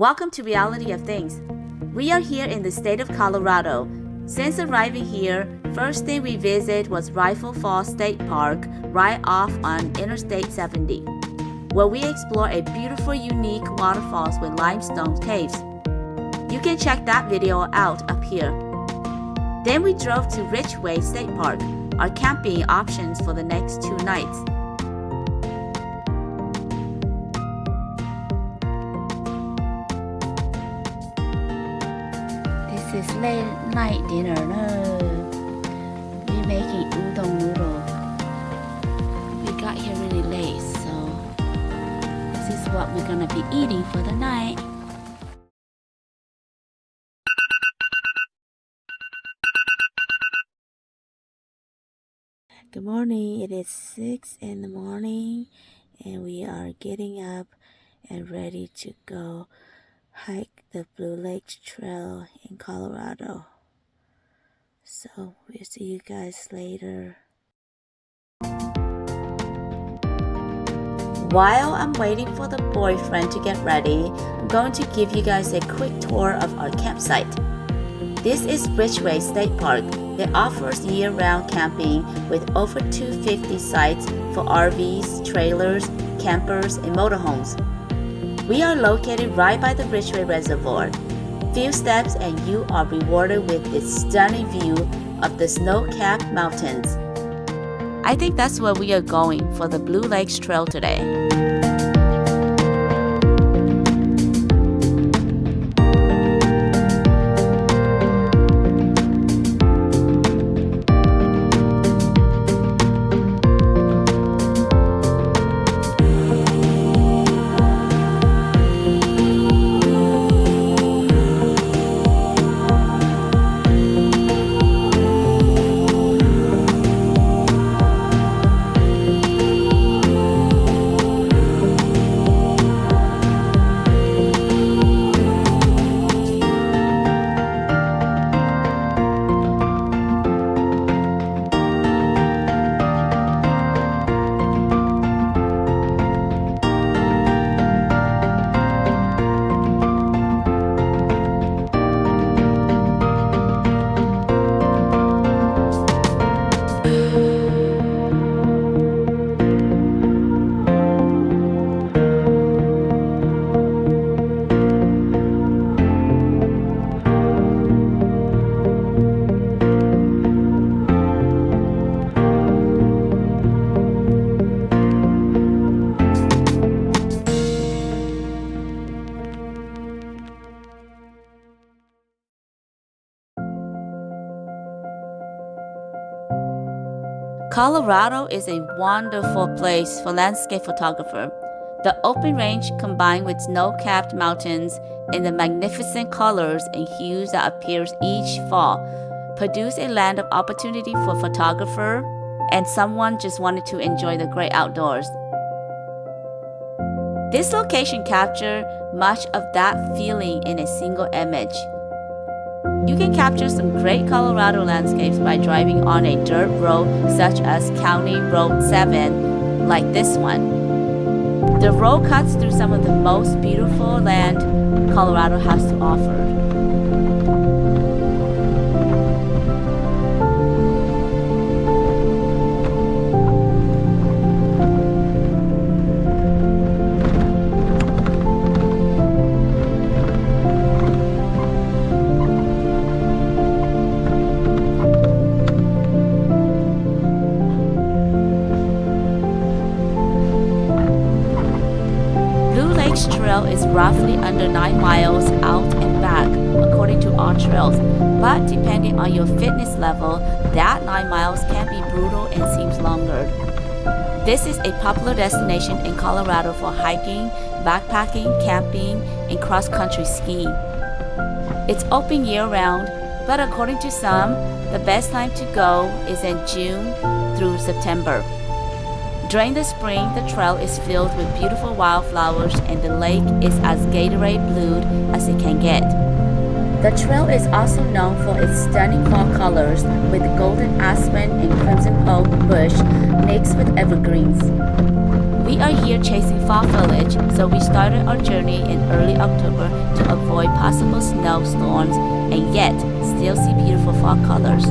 Welcome to Reality of Things. We are here in the state of Colorado. Since arriving here, first thing we visit was Rifle Falls State Park right off on Interstate 70, where we explore a beautiful, unique waterfalls with limestone caves. You can check that video out up here. Then we drove to Ridgway State Park, our camping options for the next 2 nights. This is late night dinner. We're making udon noodle. We got here really late, so this is what we're gonna be eating for the night. Good morning. It is 6 in the morning and we are getting up and ready to go hike the Blue Lakes Trail in Colorado. So we'll see you guys later. While I'm waiting for the boyfriend to get ready, I'm going to give you guys a quick tour of our campsite. This is Ridgway State Park. It offers year-round camping with over 250 sites for RVs, trailers, campers, and motorhomes. We are located right by the Ridgway Reservoir. Few steps and you are rewarded with this stunning view of the snow-capped mountains. I think that's where we are going for the Blue Lakes Trail today. Colorado is a wonderful place for landscape photographer. The open range combined with snow-capped mountains and the magnificent colors and hues that appears each fall produce a land of opportunity for photographer and someone just wanted to enjoy the great outdoors. This location captures much of that feeling in a single image. You can capture some great Colorado landscapes by driving on a dirt road such as County Road 7, like this one. The road cuts through some of the most beautiful land Colorado has to offer. Trail is roughly under 9 miles out and back according to Alltrails, but depending on your fitness level, that 9 miles can be brutal and seems longer. This is a popular destination in Colorado for hiking, backpacking, camping, and cross-country skiing. It's open year-round, but according to some, the best time to go is in June through September. During the spring, the trail is filled with beautiful wildflowers and the lake is as Gatorade blued as it can get. The trail is also known for its stunning fall colors with golden aspen and crimson oak bush mixed with evergreens. We We are here chasing fall foliage, so we started our journey in early October to avoid possible snowstorms and yet still see beautiful fall colors.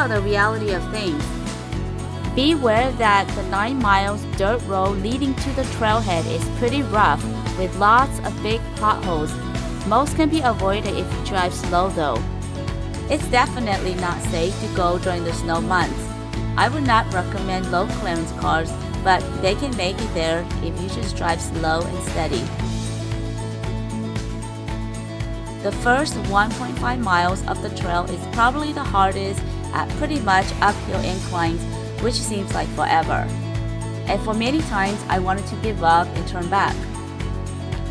about the reality of things. Beware that the 9 miles dirt road leading to the trailhead is pretty rough with lots of big potholes. Most can be avoided if you drive slow though. It's definitely not safe to go during the snow months. I would not recommend low clearance cars, but they can make it there if you just drive slow and steady. The first 1.5 miles of the trail is probably the hardest at pretty much uphill inclines, which seems like forever. And for many times I wanted to give up and turn back.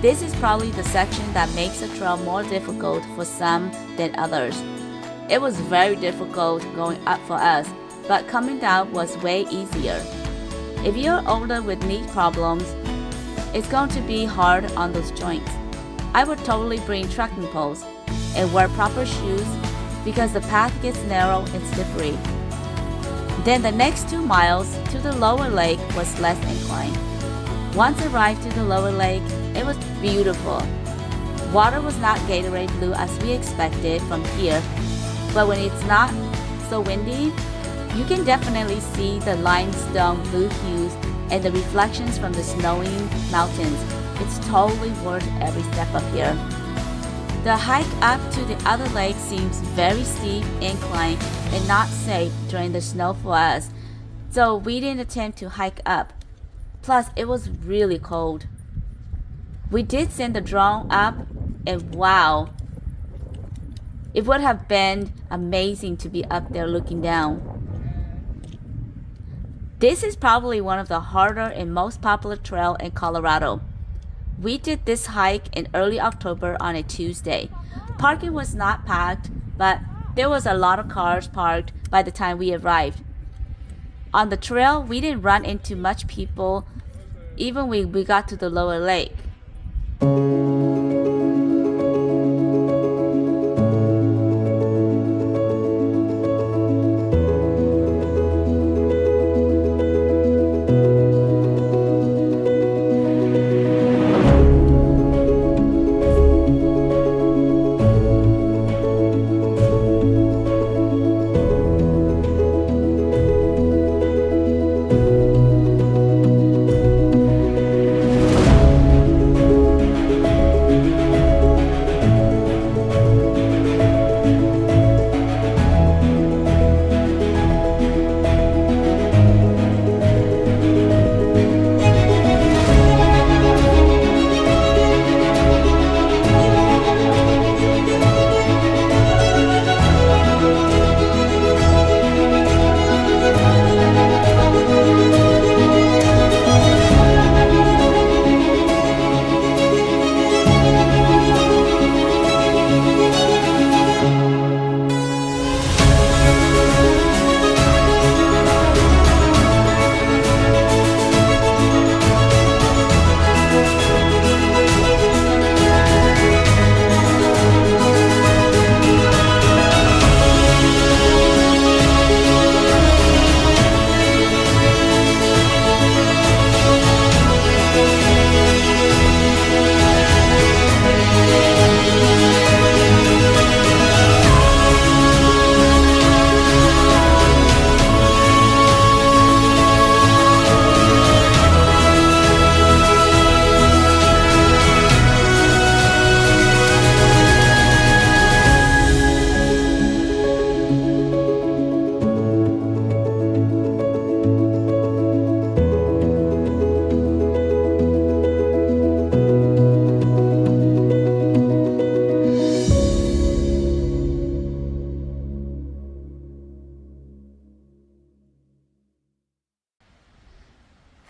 This is probably the section that makes the trail more difficult for some than others. It was very difficult going up for us, but coming down was way easier. If you're older with knee problems, it's going to be hard on those joints. I would totally bring trekking poles and wear proper shoes because the path gets narrow and slippery. Then the next 2 miles to the lower lake was less inclined. Once arrived to the lower lake, it was beautiful. Water was not Gatorade blue as we expected from here, but when it's not so windy, you can definitely see the limestone blue hues and the reflections from the snowing mountains. It's totally worth every step up here. The hike up to the other lake seems very steep, inclined, and not safe during the snow for us, so we didn't attempt to hike up. Plus, it was really cold. We did send the drone up, and wow, it would have been amazing to be up there looking down. This is probably one of the harder and most popular trails in Colorado. We did this hike in early October on a Tuesday. Parking was not packed, but there was a lot of cars parked by the time we arrived. On the trail, we didn't run into much people even when we got to the lower lake.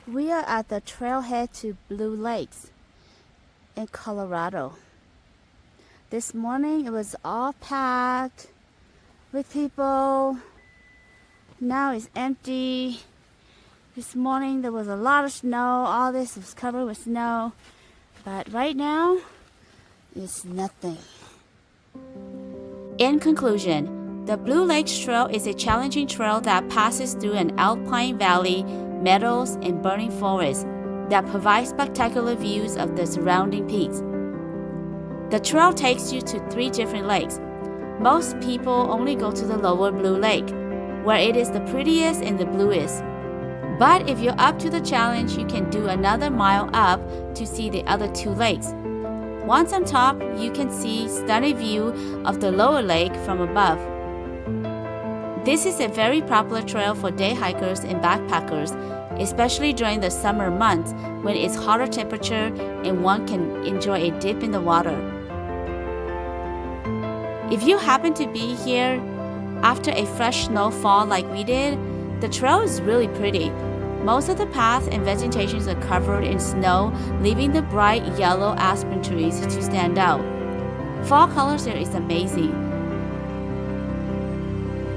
We are at the trailhead to Blue Lakes in Colorado. This morning it was all packed with people. Now it's empty. This morning there was a lot of snow. All this was covered with snow. But right now, it's nothing. In conclusion, the Blue Lakes Trail is a challenging trail that passes through an alpine valley, meadows, and burning forest that provides spectacular views of the surrounding peaks. The trail takes you to 3 different lakes. Most people only go to the lower Blue Lake. where it is the prettiest and the bluest. But if you're up to the challenge, you can do another mile up to see the other two lakes. Once on top, you can see stunning view of the lower lake from above. This is a very popular trail for day hikers and backpackers, especially during the summer months when it's hotter temperature and one can enjoy a dip in the water. If you happen to be here after a fresh snowfall like we did, the trail is really pretty. Most of the path and vegetations are covered in snow, leaving the bright yellow aspen trees to stand out. Fall colors here is amazing.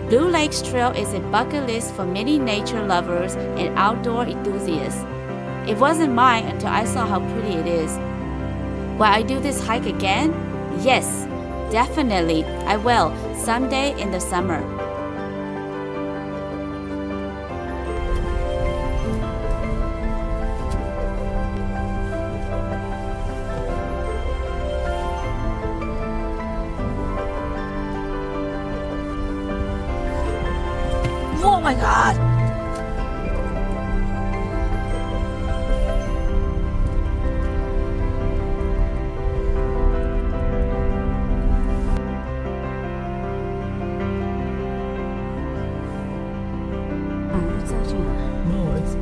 Blue Lakes Trail is a bucket list for many nature lovers and outdoor enthusiasts. It wasn't mine until I saw how pretty it is. Will I do this hike again? Yes, definitely, I will, someday in the summer. Oh my God! No, it's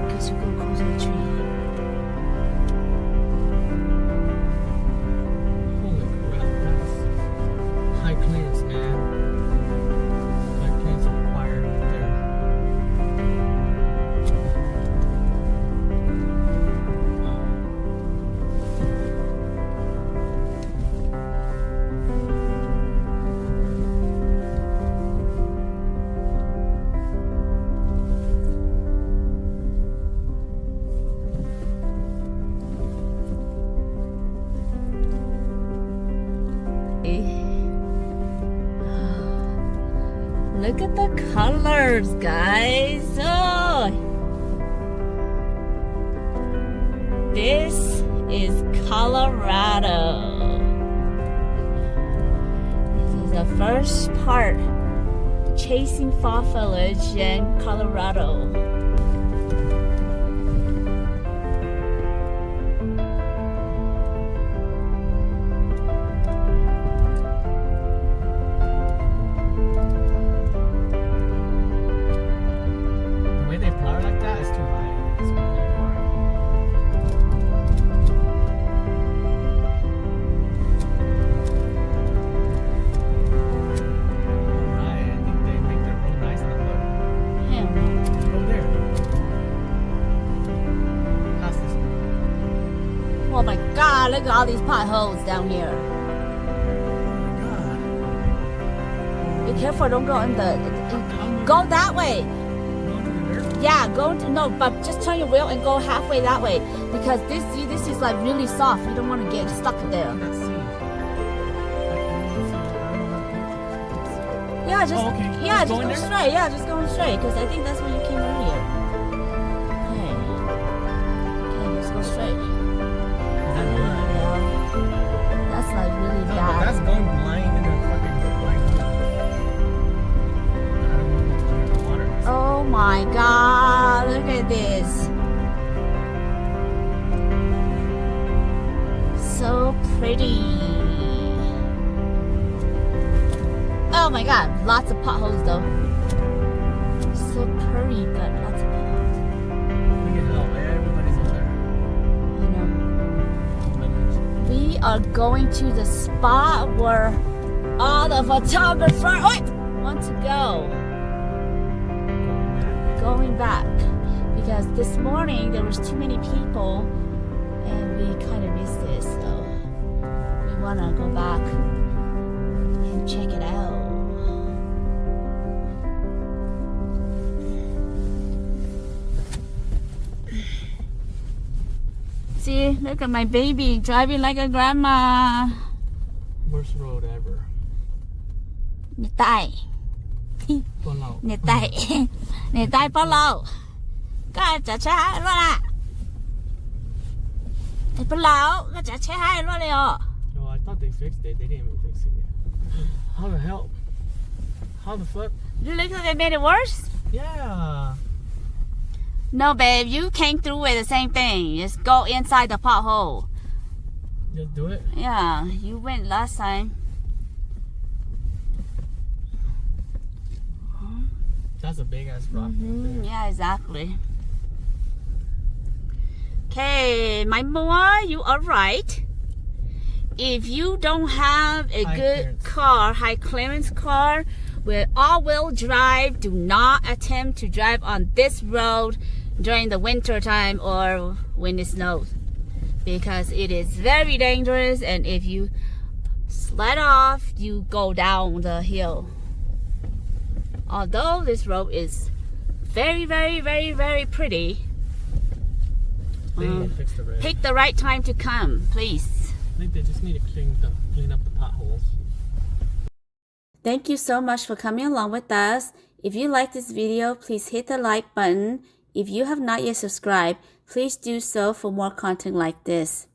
Because you go close to the tree. holy crap, that's high plains, man. High plains are required there. Look at the colors, guys. Oh, this is Colorado. This is the first part, chasing fall foliage in Colorado. The way they flower like that is too high. It's really far. Alright, I think they make their road nice and look. Hell no. Over there. Past this one. Oh my God, look at all these potholes down here. Oh my god. Be careful, don't go in the... Go that way. Going to the dirt? Yeah, no, but just turn your wheel and go halfway that way. Because this is like really soft. You don't want to get stuck there. Let's see. Yeah, just Oh, okay. yeah, Just just going go there? straight. Yeah, just going straight. Because I think that's where you came earlier. Okay, just go straight. Yeah, that's like really No, but bad. that's going blind in the fucking blind hole. I don't know what's under the water. Oh my God! Look at this. So pretty. Oh my God! Lots of potholes though. So pretty, but lots of potholes. Look at hell, everybody's in there. I know. We are going to the spot where all the photographers want to go. Going back. Because this morning there was too many people and we kind of missed it, so we want to go back and check it out. See, look at my baby driving like a grandma. Worst road ever. 你带 Pull out. 你带你带不老ก็จะใช้ให้รถละไอ้ปลาก็จะใช้ให้รถเลยอ่ะ Wow. thought they fixed it. They didn't even fix it yet. How the hell? How the fuck? You look like they made it worse? Yeah. No, babe, you came through with the same thing. Just go inside the pothole. Just do it? Yeah, you went last time. That's a big ass rock. Right there. Yeah, exactly. Okay, my boy, you are right. If you don't have a good car, high clearance car with all-wheel drive, do not attempt to drive on this road during the winter time or when it snows, because it is very dangerous, and if you slide off, you go down the hill. Although this road is very, very, very, very pretty, pick the right time to come, please. I think they just need to clean up the potholes. Thank you so much for coming along with us. If you like this video, please hit the like button. If you have not yet subscribed, please do so for more content like this.